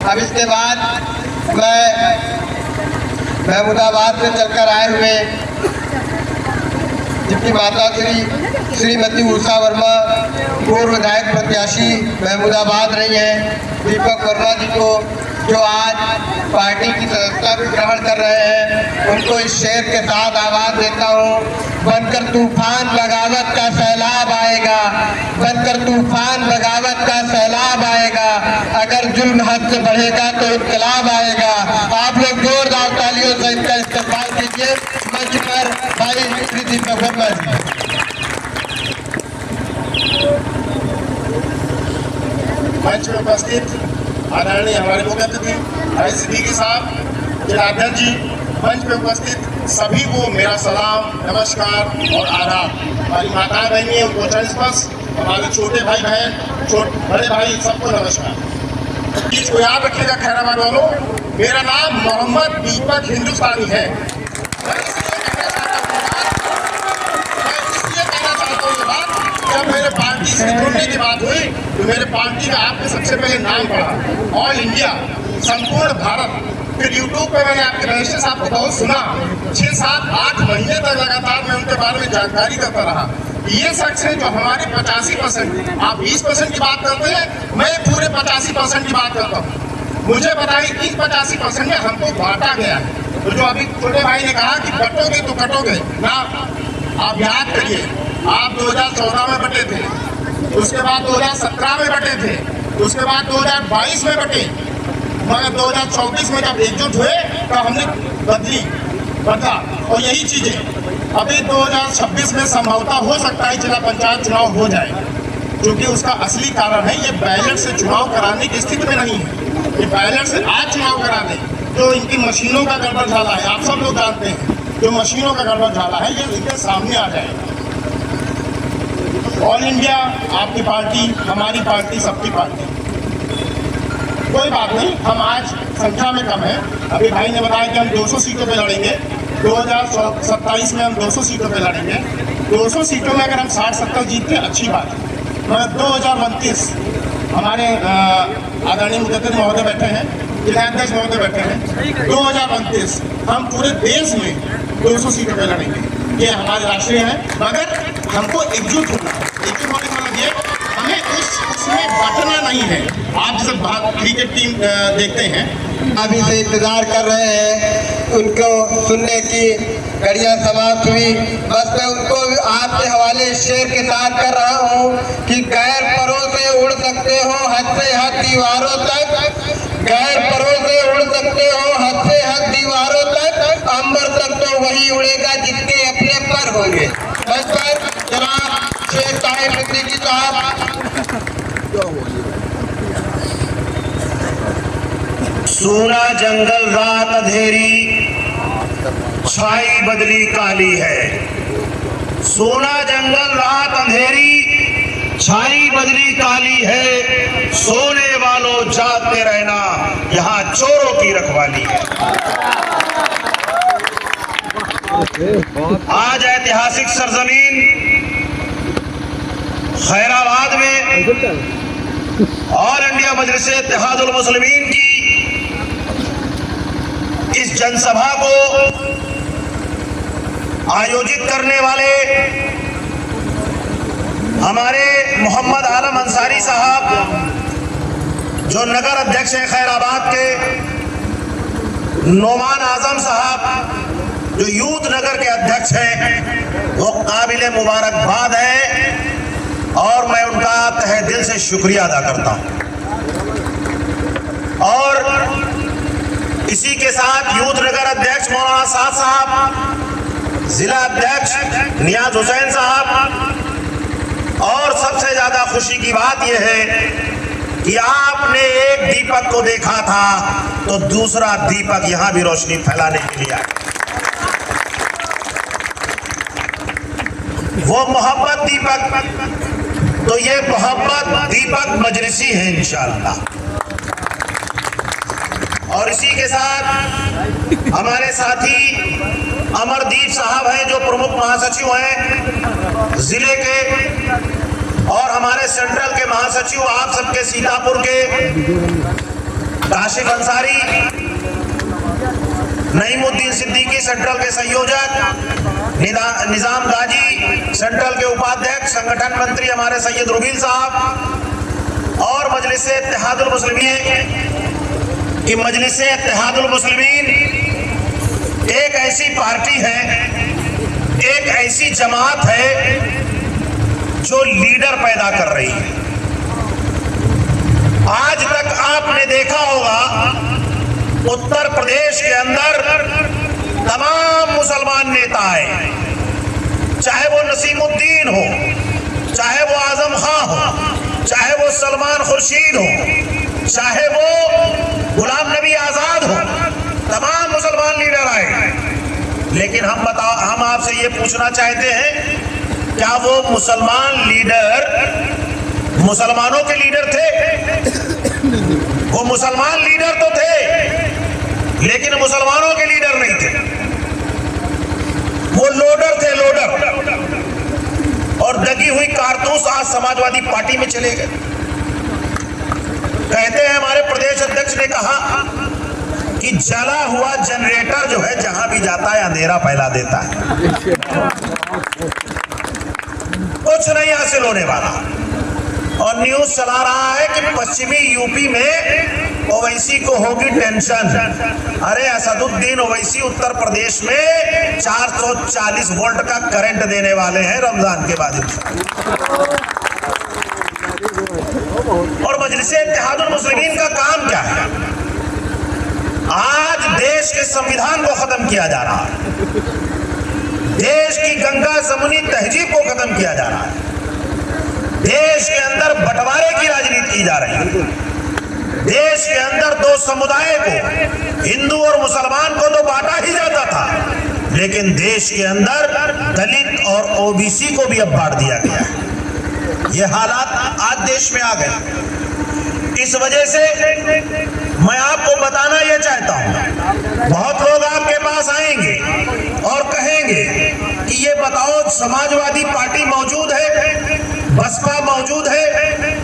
अब इसके बाद मैं महमूदाबाद से चलकर आए हुए जिनकी माता श्रीमती उषा वर्मा पूर्व विधायक प्रत्याशी महमूदाबाद रही हैं, दीपक वर्मा जी को जो आज पार्टी की सदस्यता भी ग्रहण कर रहे हैं, उनको इस शेर के साथ आवाज़ देता हूँ। बनकर तूफान बगावत का सैलाब आएगा, बनकर तूफान बगावत का सैलाब आएगा, अगर जुल्म हद से बढ़ेगा तो इनकलाब आएगा। आप लोग जोरदार तालियों से इनका इस्तेमाल कीजिए। मंच पर भाई श्री दीपक वर्मा जी। मंच में उपस्थित आदरणीय हमारे मुख्य अतिथि भाई सिद्दीकी साहब, जिलाध्यक्ष जी, मंच में उपस्थित सभी को मेरा सलाम, नमस्कार और आदाब। हमारी माताएं बहनी उनको चरण स्पर्श, हमारे छोटे भाई बहन, बड़े भाई, सबको नमस्कार। इसको याद रखिएगा खैराबाद वालों, मेरा नाम मोहम्मद दीपक हिंदुस्तानी है। जब मेरे पार्टी से जुड़ने की बात हुई तो मेरे पार्टी का आपने सबसे पहले नाम पढ़ा, ऑल इंडिया, संपूर्ण भारत। फिर यूट्यूब पे मैंने आपके रजिस्टर साहब को बहुत सुना, 6, 7, 8 महीने तक लगातार मैं उनके बारे में जानकारी करता रहा। ये शख्स है जो हमारे 85%, आप 20% की बात करते हैं, मैं पूरे 85% की बात करता हूँ। मुझे बताइए इन 85% में हमको बांटा गया है। तो जो अभी छोटे भाई ने कहा कि बटोगे तो कटोगे ना, आप याद करिए, आप 2014 में बटे थे, उसके बाद 2017 में बटे थे, उसके बाद 2022 में बटे, मगर 2024 में जब एकजुट हुए तो हमने बदला। और यही चीजें अभी 2026 में संभवतः हो सकता है जिला पंचायत चुनाव हो जाए, क्योंकि उसका असली कारण है ये बैलेट से चुनाव कराने की स्थिति में नहीं है। ये बैलेट से आज चुनाव करा दें तो इनकी मशीनों का गड़बड़ झाला है, आप सब लोग जानते हैं, जो मशीनों का गड़बड़ झाला है ये इनके सामने आ जाएगा। ऑल इंडिया आपकी पार्टी, हमारी पार्टी, सबकी पार्टी, कोई बात नहीं, हम आज संख्या में कम है। अभी भाई ने बताया कि हम 200 सीटों पे लड़ेंगे, 2027 में हम 200 सीटों पे लड़ेंगे। 200 सीटों में अगर हम 60-70 जीतते हैं अच्छी बात है, मगर 2029 हमारे आदरणीय मुख्यमंत्री महोदय बैठे हैं, जिलाध्यक्ष महोदय बैठे हैं, 2029 हम पूरे देश में 200 सीटों पे लड़ेंगे। ये हमारे राष्ट्रीय है, मगर हमको एकजुट होना है। एकजुट होने का मतलब ये, हमें उसमें बटना नहीं है। आप जैसे क्रिकेट टीम देखते हैं, अभी से इंतजार कर रहे हैं, उनको सुनने की घड़ियां समाप्त हुई। बस मैं उनको आपके हवाले शेर के साथ कर रहा हूँ कि गैर परों से उड़ सकते हो हद से हद दीवारों तक, गैर परों से उड़ सकते हो हद से हद दीवारों तक, अंबर तक तो वही उड़ेगा जिसके अपने पर होंगे। बस पर जनाब शेख साहिब सिद्दीकी साहब। सूना जंगल रात अंधेरी, छाई बदली काली है। सूना जंगल रात अंधेरी, छाई बदली काली है। सोने वालों जागते रहना, यहाँ चोरों की रखवाली है। आज ऐतिहासिक सरजमीन खैराबाद में ऑल इंडिया मजलिस इत्तेहादुल मुस्लिमीन की इस जनसभा को आयोजित करने वाले हमारे मोहम्मद आलम अंसारी साहब, जो नगर अध्यक्ष हैं खैराबाद के, नोमान आजम साहब जो यूथ नगर के अध्यक्ष हैं, वो काबिल मुबारकबाद हैं और मैं उनका तहे दिल से शुक्रिया अदा करता हूं। और इसी के साथ यूथ नगर अध्यक्ष मौलाना साद साहब, जिला अध्यक्ष नियाज हुसैन साहब, और सबसे ज्यादा खुशी की बात यह है कि आपने एक दीपक को देखा था तो दूसरा दीपक यहां भी रोशनी फैलाने के लिए आया। वो मोहब्बत दीपक, तो ये मोहब्बत दीपक मजलिसी है इंशाअल्लाह। और इसी के साथ हमारे साथी अमरदीप साहब हैं, जो प्रमुख महासचिव हैं जिले के, और हमारे सेंट्रल के महासचिव आप सबके सीतापुर के काशिफ अंसारी, नईमुद्दीन सिद्दीकी सेंट्रल के संयोजक, निजाम गाजी सेंट्रल के उपाध्यक्ष, संगठन मंत्री हमारे सैयद रुबील साहब, और मजलिस इत्तेहादुल मुस्लिमीन कि मजलिस इत्तेहादुल मुस्लिमीन एक ऐसी पार्टी है, एक ऐसी जमात है जो लीडर पैदा कर रही है। आज तक आपने देखा होगा उत्तर प्रदेश के अंदर तमाम मुसलमान नेता आए, चाहे वो नसीमुद्दीन हो, चाहे वो आजम खां हो, चाहे वो सलमान खुर्शीद हो, चाहे वो गुलाम नबी आजाद हो, तमाम मुसलमान लीडर आए। लेकिन हम आपसे ये पूछना चाहते हैं, क्या वो मुसलमान लीडर मुसलमानों के लीडर थे? वो मुसलमान लीडर तो थे, लेकिन मुसलमानों के लीडर नहीं थे। वो लोडर थे, लोडर। और दगी हुई कारतूस आज समाजवादी पार्टी में चले गए। कहते हैं, हमारे प्रदेश अध्यक्ष ने कहा कि जला हुआ जनरेटर जो है जहां भी जाता है अंधेरा फैला देता है, कुछ नहीं हासिल होने वाला। और न्यूज चला रहा है कि पश्चिमी यूपी में ओवैसी को होगी टेंशन। अरे असदुद्दीन ओवैसी उत्तर प्रदेश में 440 वोल्ट का करंट देने वाले हैं रमजान के बाद। और मजलिस इत्तेहादुल मुस्लिमीन का काम क्या है? आज देश के संविधान को खत्म किया जा रहा है, देश की गंगा जमुनी तहजीब को खत्म किया जा रहा है, देश के अंदर बंटवारे की राजनीति की जा रही है, देश के अंदर दो समुदाय को, हिंदू और मुसलमान को तो बांटा ही जाता था, लेकिन देश के अंदर दलित और ओबीसी को भी अब बांट दिया गया है। ये हालात आज देश में आ गए। इस वजह से मैं आपको बताना यह चाहता हूं, बहुत लोग आपके पास आएंगे और कहेंगे कि ये बताओ, समाजवादी पार्टी मौजूद है, बसपा मौजूद है,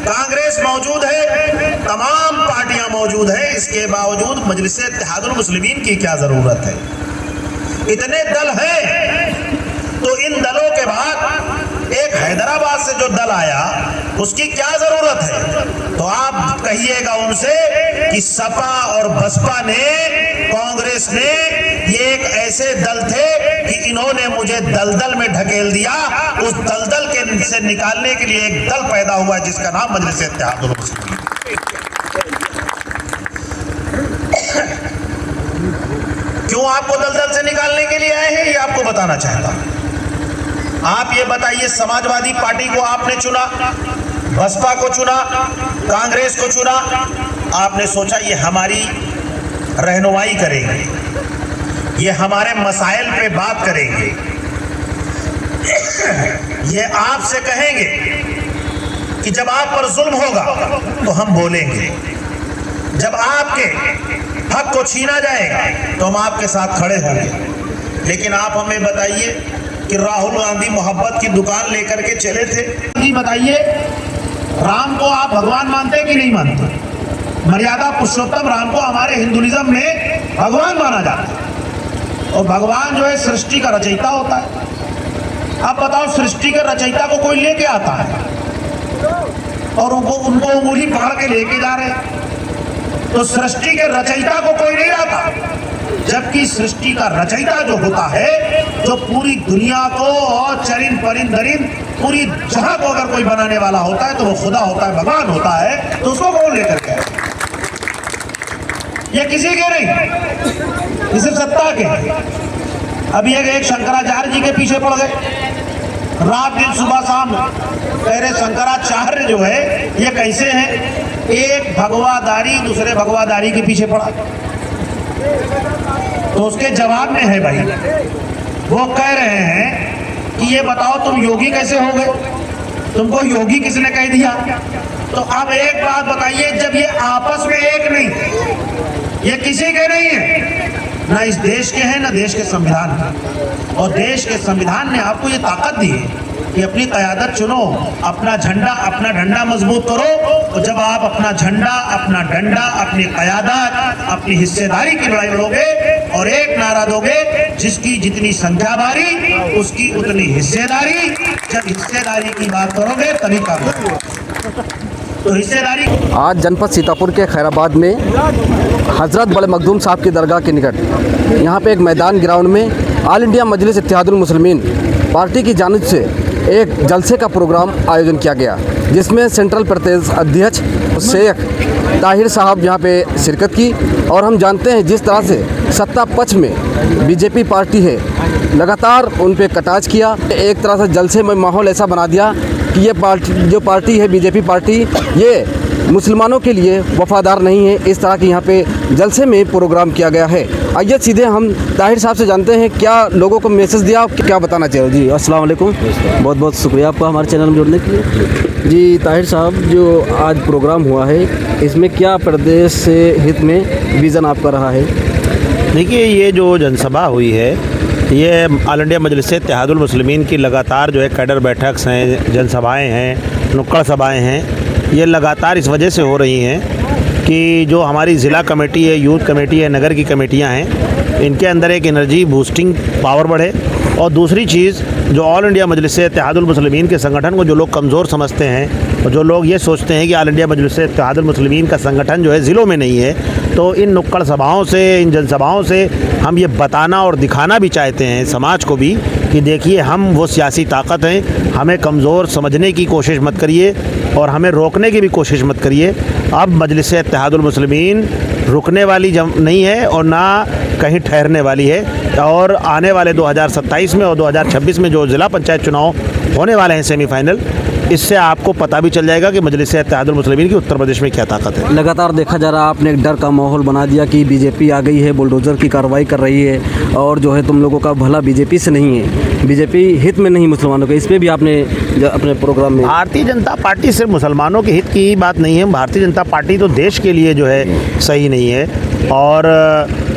कांग्रेस मौजूद है, तमाम पार्टियां मौजूद हैं, इसके बावजूद मजलिस इत्तेहादुल मुस्लिमीन की क्या जरूरत है? इतने दल हैं, तो इन दलों के बाद एक हैदराबाद से जो दल आया उसकी क्या जरूरत है? तो आप कहिएगा उनसे कि सपा और बसपा ने, कांग्रेस ने, ये एक ऐसे दल थे कि इन्होंने मुझे दलदल में ढकेल दिया। उस दलदल के से निकालने के लिए एक दल पैदा हुआ है जिसका नाम मजलिस इत्तेहादुल मुस्लिमीन। क्यों आपको दलदल से निकालने के लिए आए हैं, ये आपको बताना चाहता हूं। आप ये बताइए, समाजवादी पार्टी को आपने चुना, बसपा को चुना, कांग्रेस को चुना, आपने सोचा ये हमारी रहनुमाई करेंगे, ये हमारे मसाइल पे बात करेंगे, ये आपसे कहेंगे कि जब आप पर जुल्म होगा तो हम बोलेंगे, जब आपके हक को छीना जाएगा तो हम आपके साथ खड़े होंगे। लेकिन आप हमें बताइए कि राहुल गांधी मोहब्बत की दुकान लेकर के चले थे। जी बताइए, राम को आप भगवान मानते हैं कि नहीं मानते? मर्यादा पुरुषोत्तम राम को हमारे हिंदुइज्म में भगवान माना जाता है, और भगवान जो है सृष्टि का रचयिता होता है। अब बताओ, सृष्टि के रचयिता को कोई लेके आता है और उनको उंगली पकड़ के लेके जा रहे हैं, तो सृष्टि के रचयिता को कोई नहीं लाता, जबकि सृष्टि का रचयिता जो होता है, जो पूरी दुनिया को और चरिंद परिंद दरिंद पूरी जहां को अगर कोई बनाने वाला होता है तो वो खुदा होता है, भगवान होता है, तो उसको कौन लेकर के? ये किसी के नहीं, ये सिर्फ सत्ता के। अभी एक शंकराचार्य जी के पीछे पड़ गए, रात दिन सुबह शाम कह रहे शंकराचार्य जो है ये कैसे हैं? एक भगवादारी दूसरे भगवादारी के पीछे पड़ा, तो उसके जवाब में है भाई, वो कह रहे हैं कि ये बताओ तुम योगी कैसे हो गए, तुमको योगी किसने कह दिया? तो अब एक बात बताइए, जब ये आपस में एक नहीं, ये किसी के नहीं है, ना इस देश के हैं ना देश के संविधान के, और देश के संविधान ने आपको ये ताकत दी है कि अपनी क़यादत चुनो, अपना डंडा मजबूत करो। और जब आप अपना झंडा, अपना डंडा, अपनी क़यादत, अपनी हिस्सेदारी की लड़ाई लड़ोगे और एक नारा दोगे, जिसकी जितनी संख्या भारी उसकी उतनी हिस्सेदारी। जब हिस्सेदारी की बात करोगे तभी काम होगा। तो हिस्सेदारी। आज जनपद सीतापुर के खैराबाद में हज़रत बड़े मखदूम साहब की दरगाह के निकट यहाँ पे एक मैदान ग्राउंड में ऑल इंडिया मजलिस इत्तेहादुल मुस्लिमीन पार्टी की जानिब से एक जलसे का प्रोग्राम आयोजन किया गया, जिसमें सेंट्रल प्रदेश अध्यक्ष शेख ताहिर साहब यहाँ पे शिरकत की। और हम जानते हैं जिस तरह से सत्ता पक्ष में बीजेपी पार्टी है, लगातार उन पे कटाच किया, एक तरह से जलसे में माहौल ऐसा बना दिया कि ये पार्टी है बीजेपी पार्टी, ये मुसलमानों के लिए वफादार नहीं है। इस तरह की यहाँ पे जलसे में प्रोग्राम किया गया है। आइए सीधे हम ताहिर साहब से जानते हैं क्या लोगों को मैसेज दिया, क्या बताना चाहिए। जी अस्सलाम वालेकुम, बहुत बहुत शुक्रिया आपका हमारे चैनल में जुड़ने के लिए। जी ताहिर साहब, जो आज प्रोग्राम हुआ है इसमें क्या प्रदेश से हित में विज़न आपका रहा है? देखिए, ये जो जनसभा हुई है ये ऑल इंडिया मजलिस इत्तेहादुल मुस्लिमीन की लगातार जो है कैडर बैठक हैं, जनसभाएं हैं, नुक्कड़ सभाएं हैं, ये लगातार इस वजह से हो रही हैं कि जो हमारी ज़िला कमेटी है, यूथ कमेटी है, नगर की कमेटियां हैं, इनके अंदर एक एनर्जी बूस्टिंग पावर बढ़े। और दूसरी चीज़, जो ऑल इंडिया मजलिस इत्तेहादुल मुस्लिमीन के संगठन को जो लोग कमज़ोर समझते हैं और जो लोग ये सोचते हैं कि ऑल इंडिया मजलिस इत्तेहादुल मुस्लिमीन का संगठन जो है ज़िलों में नहीं है, तो इन नुक्कड़ सभाओं से, इन जनसभाओं से हम ये बताना और दिखाना भी चाहते हैं समाज को भी कि देखिए हम वो सियासी ताकत हैं, हमें कमज़ोर समझने की कोशिश मत करिए और हमें रोकने की भी कोशिश मत करिए। अब मजलिस इत्तेहादुल मुस्लिमीन रुकने वाली नहीं है और ना कहीं ठहरने वाली है। और आने वाले 2027 में और 2026 में जो ज़िला पंचायत चुनाव होने वाले हैं सेमीफाइनल, इससे आपको पता भी चल जाएगा कि मजलिस इत्तेहादुल मुस्लिमीन की उत्तर प्रदेश में क्या ताकत है। लगातार देखा जा रहा है, आपने एक डर का माहौल बना दिया कि बीजेपी आ गई है, बुलडोज़र की कार्रवाई कर रही है और जो है तुम लोगों का भला बीजेपी से नहीं है, बीजेपी हित में नहीं मुसलमानों के। इस पर भी आपने अपने प्रोग्राम में। भारतीय जनता पार्टी सिर्फ मुसलमानों के हित की बात नहीं है, भारतीय जनता पार्टी तो देश के लिए जो है सही नहीं है और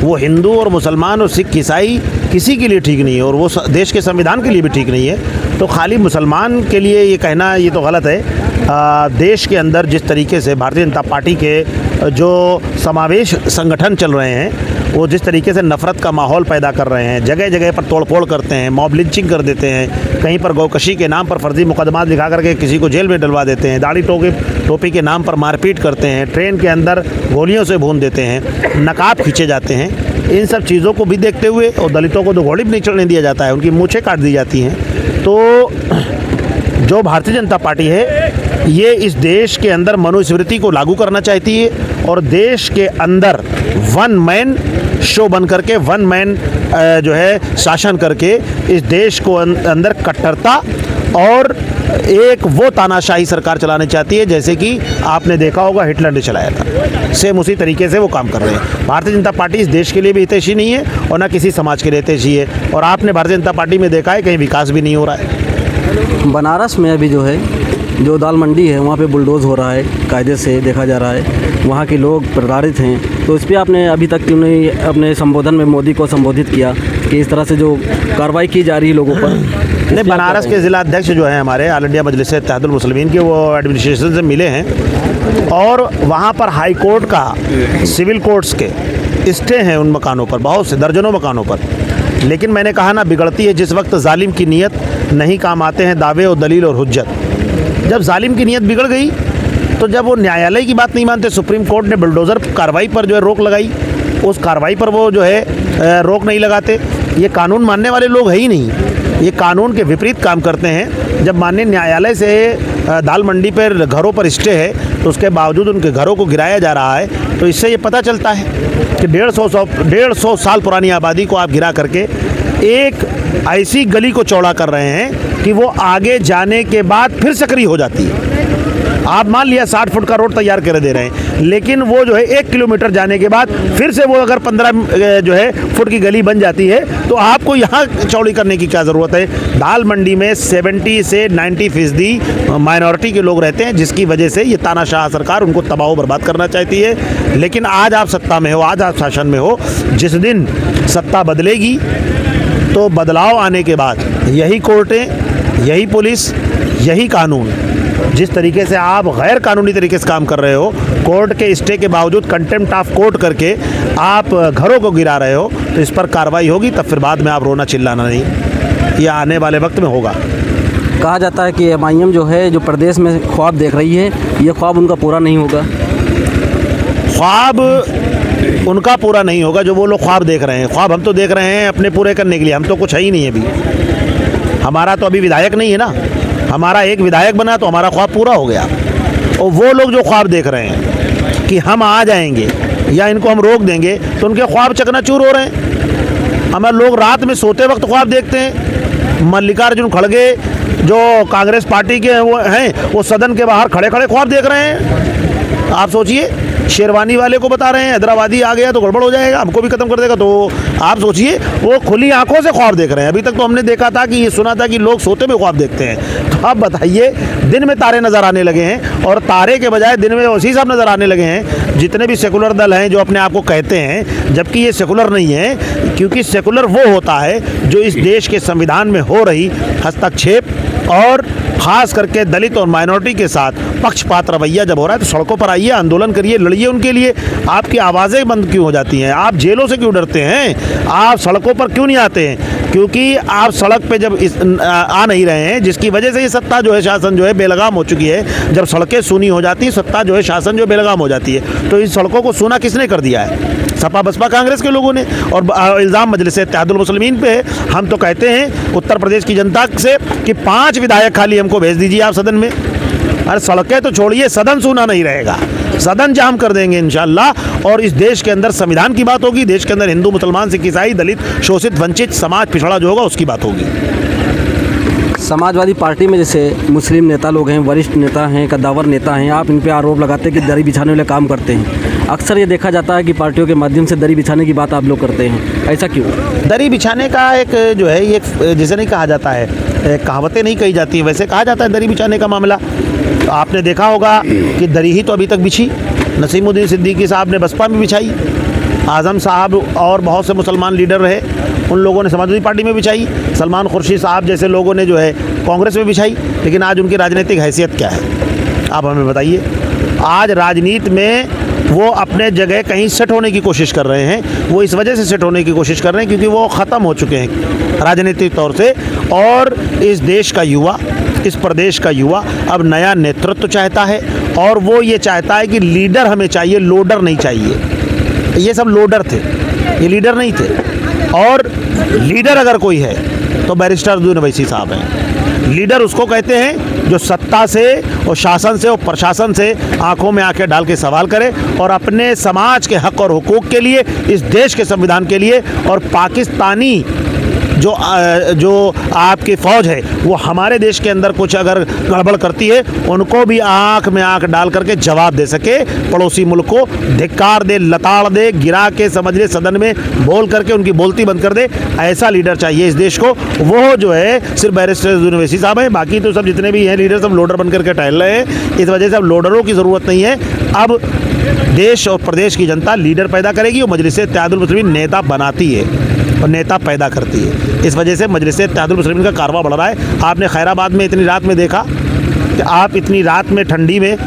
वो हिंदू और मुसलमान और सिख ईसाई किसी के लिए ठीक नहीं है और वो देश के संविधान के लिए भी ठीक नहीं है। तो खाली मुसलमान के लिए ये कहना ये तो गलत है। देश के अंदर जिस तरीके से भारतीय जनता पार्टी के जो समावेश संगठन चल रहे हैं, वो जिस तरीके से नफ़रत का माहौल पैदा कर रहे हैं, जगह जगह पर तोड़फोड़ करते हैं, मॉब लिंचिंग कर देते हैं, कहीं पर गौकशी के नाम पर फर्जी मुकदमा दिखा करके किसी को जेल में डलवा देते हैं, दाढ़ी टोपी के नाम पर मारपीट करते हैं, ट्रेन के अंदर गोलियों से भून देते हैं, नकाब खींचे जाते हैं, इन सब चीज़ों को भी देखते हुए और दलितों को तो घोड़ी भी नहीं चढ़ने दिया जाता है, उनकी मूछें काट दी जाती हैं। तो जो भारतीय जनता पार्टी है ये इस देश के अंदर मनुस्मृति को लागू करना चाहती है और देश के अंदर वन मैन शो बन करके, वन मैन जो है शासन करके इस देश को अंदर कट्टरता और एक वो तानाशाही सरकार चलानी चाहती है जैसे कि आपने देखा होगा हिटलर ने चलाया था। सेम उसी तरीके से वो काम कर रहे हैं। भारतीय जनता पार्टी इस देश के लिए भी हितैषी नहीं है और ना किसी समाज के लिए हितैषी है। और आपने भारतीय जनता पार्टी में देखा है कहीं विकास भी नहीं हो रहा है। बनारस में अभी जो है जो दाल मंडी है वहाँ पे बुलडोज़ हो रहा है, कायदे से देखा जा रहा है, वहाँ के लोग प्रताड़ित हैं। तो इस पर आपने अभी तक क्यों नहीं अपने संबोधन में मोदी को संबोधित किया कि इस तरह से जो कार्रवाई की जा रही है लोगों पर? नहीं, बनारस के ज़िला अध्यक्ष जो हैं हमारे ऑल इंडिया मजलिस इत्तेहादुल मुस्लिमीन के, वो एडमिनिस्ट्रेशन से मिले हैं और वहाँ पर हाई कोर्ट का सिविल कोर्ट्स के स्टे हैं उन मकानों पर, बहुत से दर्जनों मकानों पर। लेकिन मैंने कहा ना, बिगड़ती है जिस वक्त जालिम की नीयत, नहीं काम आते हैं दावे और दलील और हुज्जत। जब जालिम की नीयत बिगड़ गई तो जब वो न्यायालय की बात नहीं मानते, सुप्रीम कोर्ट ने बुलडोज़र कार्रवाई पर जो है रोक लगाई, उस कार्रवाई पर वो जो है रोक नहीं लगाते। ये कानून मानने वाले लोग है ही नहीं, ये कानून के विपरीत काम करते हैं। जब माननीय न्यायालय से दाल मंडी पर घरों पर स्टे है तो उसके बावजूद उनके घरों को गिराया जा रहा है, तो इससे ये पता चलता है कि 150 साल पुरानी आबादी को आप गिरा करके एक ऐसी गली को चौड़ा कर रहे हैं कि वो आगे जाने के बाद फिर सक्रिय हो जाती है। आप मान लिया 60 फुट का रोड तैयार कर दे रहे हैं, लेकिन वो जो है 1 किलोमीटर जाने के बाद फिर से वो अगर 15 जो है फुट की गली बन जाती है, तो आपको यहाँ चौड़ी करने की क्या ज़रूरत है। दाल मंडी में 70 से 90% माइनॉरिटी के लोग रहते हैं, जिसकी वजह से ये तानाशाह सरकार उनको तबाह बर्बाद करना चाहती है। लेकिन आज आप सत्ता में हो, आज आप शासन में हो, जिस दिन सत्ता बदलेगी तो बदलाव आने के बाद यही कोर्टें, यही पुलिस, यही कानून, जिस तरीके से आप गैर कानूनी तरीके से काम कर रहे हो, कोर्ट के स्टे के बावजूद कंटेम्प्ट ऑफ कोर्ट करके आप घरों को गिरा रहे हो, तो इस पर कार्रवाई होगी, तब फिर बाद में आप रोना चिल्लाना नहीं, ये आने वाले वक्त में होगा। कहा जाता है कि MIM जो है, जो प्रदेश में ख्वाब देख रही है, ये ख्वाब उनका पूरा नहीं होगा। ख्वाब उनका पूरा नहीं होगा जो वो लोग ख्वाब देख रहे हैं। ख्वाब हम तो देख रहे हैं अपने पूरे करने के लिए, हम तो कुछ है ही नहीं है अभी, हमारा तो अभी विधायक नहीं है ना, हमारा एक विधायक बना तो हमारा ख्वाब पूरा हो गया। और वो लोग जो ख्वाब देख रहे हैं कि हम आ जाएंगे या इनको हम रोक देंगे, तो उनके ख्वाब चकनाचूर हो रहे हैं। हमारे लोग रात में सोते वक्त ख्वाब देखते हैं। मल्लिकार्जुन खड़गे जो कांग्रेस पार्टी के वो हैं, वो सदन के बाहर खड़े खड़े ख्वाब देख रहे हैं। आप सोचिए, शेरवानी वाले को बता रहे हैं हैदराबादी आ गया तो गड़बड़ हो जाएगा, हमको भी खत्म कर देगा, तो आप सोचिए वो खुली आंखों से ख्वाब देख रहे हैं। अभी तक तो हमने देखा था कि ये सुना था कि लोग सोते में ख्वाब देखते हैं, तो आप बताइए दिन में तारे नज़र आने लगे हैं, और तारे के बजाय दिन में ओसी साहब नज़र आने लगे हैं। जितने भी सेकुलर दल हैं जो अपने आप को कहते हैं, जबकि ये सेकुलर नहीं है, क्योंकि सेकुलर वो होता है जो इस देश के संविधान में हो रही हस्तक्षेप और ख़ास करके दलित और माइनॉरिटी के साथ पक्षपात रवैया जब हो रहा है, तो सड़कों पर आइए, आंदोलन करिए, लड़िए उनके लिए। आपकी आवाज़ें बंद क्यों हो जाती हैं? आप जेलों से क्यों डरते हैं? आप सड़कों पर क्यों नहीं आते हैं? क्योंकि आप सड़क पे जब आ नहीं रहे हैं, जिसकी वजह से ये सत्ता जो है, शासन जो है बेलगाम हो चुकी है। जब सड़कें सूनी हो जाती, सत्ता जो है, शासन जो बेलगाम हो जाती है, तो इन सड़कों को सूना किसने कर दिया है? सपा बसपा कांग्रेस के लोगों ने। और इल्ज़ाम मजलिस इत्तेहादुल मुस्लिमीन पे है। हम तो कहते हैं उत्तर प्रदेश की जनता से कि 5 विधायक खाली हमको भेज दीजिए आप सदन में। अरे सड़कें तो छोड़िए, सदन सूना नहीं रहेगा, सदन जाम कर देंगे इंशाअल्लाह। और इस देश के अंदर संविधान की बात होगी, देश के अंदर हिंदू, मुसलमान, सिख, ईसाई, दलित, शोषित, वंचित समाज पिछड़ा जो होगा उसकी बात होगी। समाजवादी पार्टी में जैसे मुस्लिम नेता लोग हैं, वरिष्ठ नेता हैं, कद्दावर नेता हैं, आप इन पे आरोप लगाते हैं कि दरी बिछाने वाले काम करते हैं। अक्सर ये देखा जाता है कि पार्टियों के माध्यम से दरी बिछाने की बात आप लोग करते हैं, ऐसा क्यों? दरी बिछाने का एक जो है, ये जिसे नहीं कहा जाता है, कहावतें नहीं कही जाती, वैसे कहा जाता है दरी बिछाने का मामला। तो आपने देखा होगा कि दरी ही तो अभी तक बिछी। नसीमुद्दीन सिद्दीकी साहब ने बसपा में बिछाई, आज़म साहब और बहुत से मुसलमान लीडर रहे, उन लोगों ने समाजवादी पार्टी में बिछाई, सलमान खुर्शीद साहब जैसे लोगों ने जो है कांग्रेस में बिछाई। लेकिन आज उनकी राजनीतिक हैसियत क्या है, आप हमें बताइए। आज राजनीति में वो अपने जगह कहीं सेट होने की कोशिश कर रहे हैं। वो इस वजह से सेट होने की कोशिश कर रहे हैं क्योंकि वो ख़त्म हो चुके हैं राजनीतिक तौर से। और इस देश का युवा, इस प्रदेश का युवा अब नया नेतृत्व चाहता है, और वो ये चाहता है कि लीडर हमें चाहिए, लोडर नहीं चाहिए। ये सब लोडर थे, ये लीडर नहीं थे। और लीडर अगर कोई है तो बैरिस्टर अर्जुन अवैसी साहब हैं। लीडर उसको कहते हैं जो सत्ता से और शासन से और प्रशासन से आंखों में आंखें डाल के सवाल करे, और अपने समाज के हक और हुकूक के लिए, इस देश के संविधान के लिए, और पाकिस्तानी जो आपकी फ़ौज है वो हमारे देश के अंदर कुछ अगर गड़बड़ करती है, उनको भी आंख में आंख डाल करके जवाब दे सके, पड़ोसी मुल्क को धिक्कार दे, लताड़ दे, गिरा के समझ ले, सदन में बोल करके उनकी बोलती बंद कर दे। ऐसा लीडर चाहिए इस देश को। वो जो है सिर्फ बैरिस्टर अर्जुन अवैसी साहब हैं, बाकी तो सब जितने भी हैं लीडर सब लोडर बन करके टहल रहे हैं। इस वजह से अब लोडरों की ज़रूरत नहीं है। अब देश और प्रदेश की जनता लीडर पैदा करेगी, और मजलिस इत्तेहादुल मुस्लिमीन नेता बनाती है और नेता पैदा करती है। इस वजह से मजलिस इत्तेहादुल मुस्लिमीन का कारवां बढ़ रहा है। आपने खैराबाद में इतनी रात में देखा कि आप इतनी रात में ठंडी में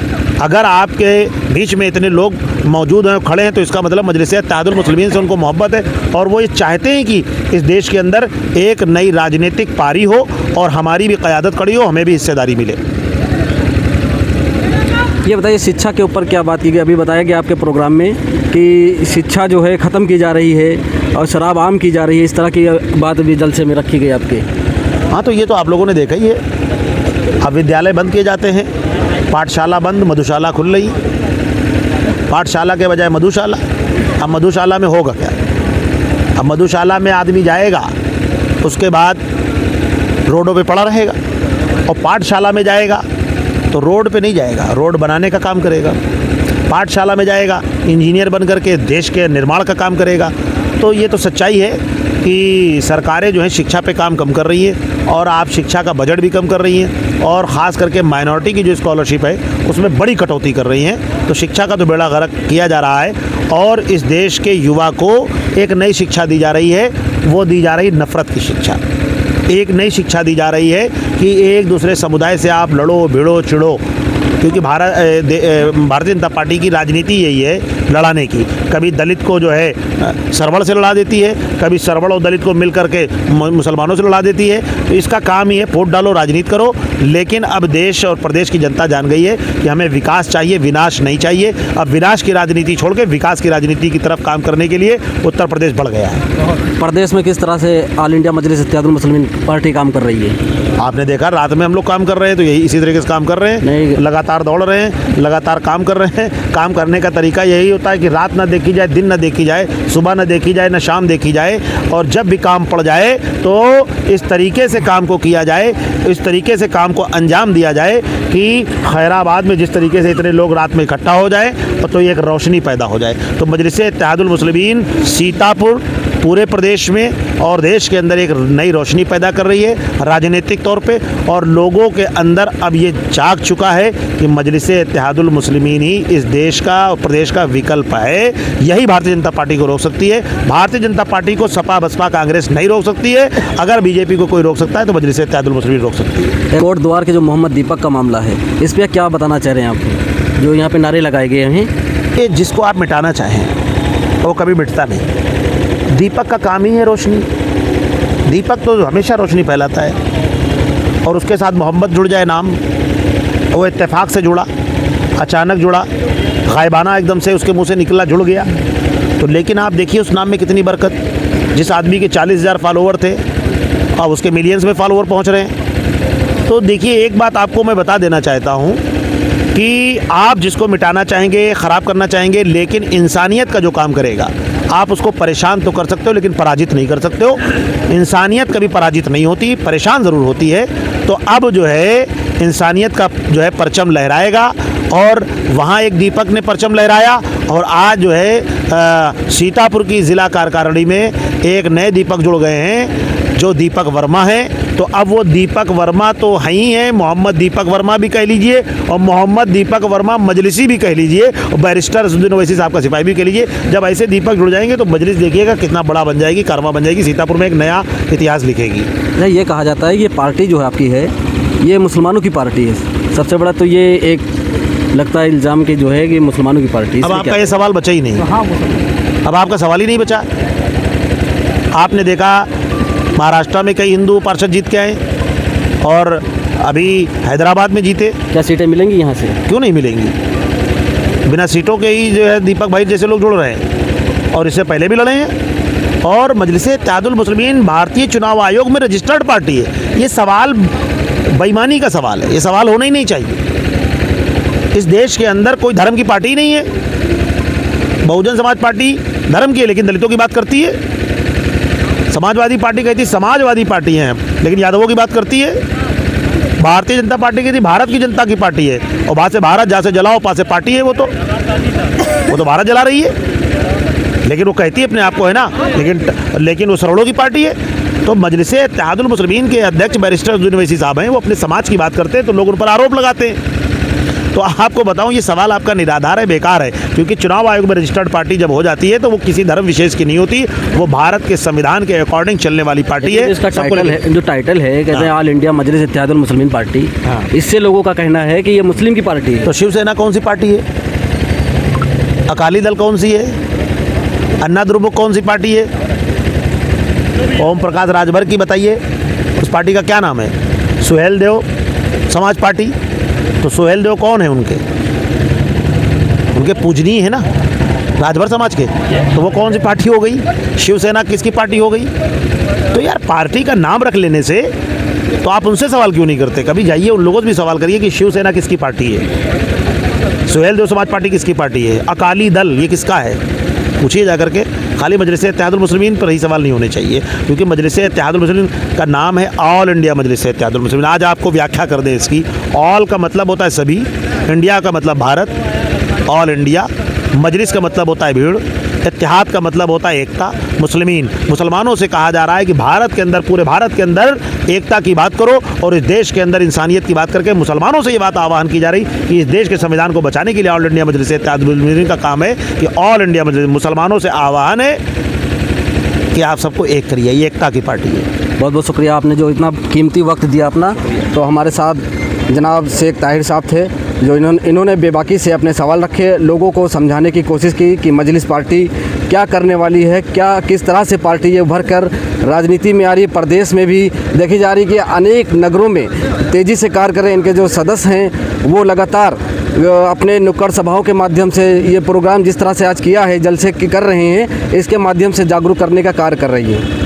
अगर आपके बीच में इतने लोग मौजूद हैं, खड़े हैं, तो इसका मतलब मजलिस इत्तेहादुल मुस्लिमीन से उनको मोहब्बत है, और वो ये चाहते हैं कि इस देश के अंदर एक नई राजनीतिक पारी हो और हमारी भी क़यादत खड़ी हो, हमें भी हिस्सेदारी मिले। ये बताइए, शिक्षा के ऊपर क्या बात की गई? अभी बताया गया आपके प्रोग्राम में कि शिक्षा जो है ख़त्म की जा रही है और शराब आम की जा रही है, इस तरह की बात भी जलसे में रखी गई आपके। हाँ, तो ये तो आप लोगों ने देखा ही है। अब विद्यालय बंद किए जाते हैं, पाठशाला बंद, मधुशाला खुल रही। पाठशाला के बजाय मधुशाला। अब मधुशाला में होगा क्या? अब मधुशाला में आदमी जाएगा, उसके बाद रोडों पे पड़ा रहेगा, और पाठशाला में जाएगा तो रोड पे नहीं जाएगा, रोड बनाने का काम करेगा। पाठशाला में जाएगा, इंजीनियर बन करके देश के निर्माण का काम करेगा। तो ये तो सच्चाई है कि सरकारें जो हैं शिक्षा पे काम कम कर रही हैं, और आप शिक्षा का बजट भी कम कर रही हैं, और ख़ास करके माइनॉरिटी की जो स्कॉलरशिप है उसमें बड़ी कटौती कर रही हैं। तो शिक्षा का तो बेड़ा गर्क किया जा रहा है, और इस देश के युवा को एक नई शिक्षा दी जा रही है, वो दी जा रही नफ़रत की शिक्षा। एक नई शिक्षा दी जा रही है कि एक दूसरे समुदाय से आप लड़ो भिड़ो चिड़ो, क्योंकि भारतीय जनता पार्टी की राजनीति यही है लड़ाने की। कभी दलित को जो है सरवड़ से लड़ा देती है, कभी सरवड़ और दलित को मिल करके मुसलमानों से लड़ा देती है। तो इसका काम ही है वोट डालो, राजनीति करो। लेकिन अब देश और प्रदेश की जनता जान गई है कि हमें विकास चाहिए, विनाश नहीं चाहिए। अब विनाश की राजनीति छोड़ के विकास की राजनीति की तरफ काम करने के लिए उत्तर प्रदेश बढ़ गया है। प्रदेश में किस तरह से ऑल इंडिया मजलिस इत्तेहादुल मुस्लिमीन पार्टी काम कर रही है? आपने देखा रात में हम लोग काम कर रहे हैं, तो यही इसी तरीके से काम कर रहे हैं, लगातार दौड़ रहे हैं, लगातार काम कर रहे हैं। काम करने का तरीका यही होता है कि रात ना देखी जाए, दिन ना देखी जाए, सुबह ना देखी जाए, ना शाम देखी जाए, और जब भी काम पड़ जाए तो इस तरीके से काम को किया जाए, इस तरीके से काम को अंजाम दिया जाए कि खैराबाद में जिस तरीके से इतने लोग रात में इकट्ठा हो जाए तो एक रोशनी पैदा हो जाए। तो मजलिस इत्तेहादुल मुस्लिमीन सीतापुर पूरे प्रदेश में और देश के अंदर एक नई रोशनी पैदा कर रही है राजनीतिक तौर पे, और लोगों के अंदर अब ये जाग चुका है कि मजलिस इत्तेहादुल मुस्लिमीन ही इस देश का और प्रदेश का विकल्प है। यही भारतीय जनता पार्टी को रोक सकती है। भारतीय जनता पार्टी को सपा बसपा कांग्रेस नहीं रोक सकती है। अगर बीजेपी को कोई रोक सकता है तो मजलिस इत्तेहादुल मुस्लिमीन रोक सकती है। कोट द्वार के जो मोहम्मद दीपक का मामला है, इस पर क्या बताना चाह रहे हैं आप? जो यहाँ पे नारे लगाए गए हैं कि जिसको आप मिटाना चाहें वो कभी मिटता नहीं। दीपक का काम ही है रोशनी। दीपक तो हमेशा रोशनी फैलाता है, और उसके साथ मोहम्मद जुड़ जाए नाम, वो इत्तेफाक से जुड़ा, अचानक जुड़ा, गायबाना एकदम से उसके मुंह से निकला, जुड़ गया। तो लेकिन आप देखिए उस नाम में कितनी बरकत। जिस आदमी के 40,000 फॉलोवर थे अब उसके मिलियंस में फॉलोवर पहुंच रहे हैं। तो देखिए एक बात आपको मैं बता देना चाहता हूं कि आप जिसको मिटाना चाहेंगे, ख़राब करना चाहेंगे, लेकिन इंसानियत का जो काम करेगा आप उसको परेशान तो कर सकते हो लेकिन पराजित नहीं कर सकते हो। इंसानियत कभी पराजित नहीं होती, परेशान ज़रूर होती है। तो अब जो है इंसानियत का जो है परचम लहराएगा, और वहाँ एक दीपक ने परचम लहराया, और आज जो है सीतापुर की ज़िला कार्यकारिणी में एक नए दीपक जुड़ गए हैं जो दीपक वर्मा है। तो अब वो दीपक वर्मा तो है ही है, मोहम्मद दीपक वर्मा भी कह लीजिए, और मोहम्मद दीपक वर्मा मजलिसी भी कह लीजिए, और बैरिस्टर असदुद्दीन ओवैसी साहब का सिपाही भी कह लीजिए। जब ऐसे दीपक जुड़ जाएंगे तो मजलिस देखिएगा कितना बड़ा बन जाएगी, कारवां बन जाएगी, सीतापुर में एक नया इतिहास लिखेगी। ये कहा जाता है ये पार्टी जो है आपकी है ये मुसलमानों की पार्टी है। सबसे बड़ा तो ये एक लगता है इल्ज़ाम कि जो है कि मुसलमानों की पार्टी। अब आपका ये सवाल बचा ही नहीं। अब आपका सवाल ही नहीं बचा। आपने देखा महाराष्ट्र में कई हिंदू पार्षद जीत के आए, और अभी हैदराबाद में जीते। क्या सीटें मिलेंगी यहाँ से? क्यों नहीं मिलेंगी? बिना सीटों के ही जो है दीपक भाई जैसे लोग जुड़ रहे हैं, और इससे पहले भी लड़े हैं। और मजलिस इत्तेहादुल मुस्लिमीन भारतीय चुनाव आयोग में रजिस्टर्ड पार्टी है। ये सवाल बेईमानी का सवाल है, ये सवाल होना ही नहीं चाहिए। इस देश के अंदर कोई धर्म की पार्टी ही नहीं है। बहुजन समाज पार्टी धर्म की है लेकिन दलितों की बात करती है। समाजवादी पार्टी कहती है समाजवादी पार्टी है लेकिन यादवों की बात करती है। भारतीय जनता पार्टी कहती भारत की जनता की पार्टी है, और वहाँ से भारत जहाँ से जलाओ पास से पार्टी है। वो तो भारत जला रही है, लेकिन वो कहती है अपने आप को है ना, लेकिन वो सरवड़ों की पार्टी है। तो मजलिस इत्तेहादुल मुस्लिमीन के अध्यक्ष बैरिस्टर असदुद्दीन ओवैसी साहब हैं, वो अपने समाज की बात करते हैं तो लोग उन पर आरोप लगाते हैं। तो आपको बताऊं ये सवाल आपका निराधार है, बेकार है, क्योंकि चुनाव आयोग में रजिस्टर्ड पार्टी जब हो जाती है तो वो किसी धर्म विशेष की नहीं होती, वो भारत के संविधान के अकॉर्डिंग चलने वाली पार्टी है। इसका टाइटल है, जो टाइटल है कहते हैं ऑल इंडिया मजलिस इत्तेहादुल मुस्लिमीन पार्टी। इससे लोगों का कहना है कि ये मुस्लिम की पार्टी है। तो शिवसेना कौन सी पार्टी है? अकाली दल कौन सी है? अन्ना द्रमुक कौन सी पार्टी है? ओम प्रकाश राजभर की बताइए, उस पार्टी का क्या नाम है? सुहेल देव समाज पार्टी। तो सुहेल देव कौन है? उनके पूजनीय है ना, राजभर समाज के। तो वो कौन सी पार्टी हो गई? शिवसेना किसकी पार्टी हो गई? तो यार पार्टी का नाम रख लेने से तो आप उनसे सवाल क्यों नहीं करते? कभी जाइए उन लोगों से भी सवाल करिए कि शिवसेना किसकी पार्टी है, सुहेल देव समाज पार्टी किसकी पार्टी है, अकाली दल ये किसका है, पूछिए जा करके। खाली मजलिस इत्तेहादुल मुस्लिमीन पर ही सवाल नहीं होने चाहिए, क्योंकि मजलिस इत्तेहादुल मुस्लिमीन का नाम है ऑल इंडिया मजलिस इत्तेहादुल मुस्लिमीन। आज आपको व्याख्या कर दें इसकी। ऑल का मतलब होता है सभी, इंडिया का मतलब भारत, ऑल इंडिया। मजलिस का मतलब होता है भीड़, इत्तेहाद का मतलब होता है एकता। मुस्लिमीन मुसलमानों से कहा जा रहा है कि भारत के अंदर, पूरे भारत के अंदर एकता की बात करो, और इस देश के अंदर इंसानियत की बात करके मुसलमानों से ये बात आह्वान की जा रही कि इस देश के संविधान को बचाने के लिए ऑल इंडिया मजलिस इत्तेहादुल मुस्लिमीन का काम है कि ऑल इंडिया मजलिस, मुसलमानों से आह्वान है कि आप सबको एक करिए, ये एकता की पार्टी है। बहुत बहुत शुक्रिया, आपने जो इतना कीमती वक्त दिया अपना। तो हमारे साथ जनाब शेख ताहिर साहब थे, जो इन्होंने बेबाकी से अपने सवाल रखे, लोगों को समझाने की कोशिश की कि मजलिस पार्टी क्या करने वाली है, क्या किस तरह से पार्टी ये उभर कर राजनीति में आ रही है। प्रदेश में भी देखी जा रही है कि अनेक नगरों में तेज़ी से कार्य कर रहे हैं। इनके जो सदस्य हैं वो लगातार अपने नुक्कड़ सभाओं के माध्यम से ये प्रोग्राम जिस तरह से आज किया है, जलसे कर रहे हैं, इसके माध्यम से जागरूक करने का कार्य कर रही है।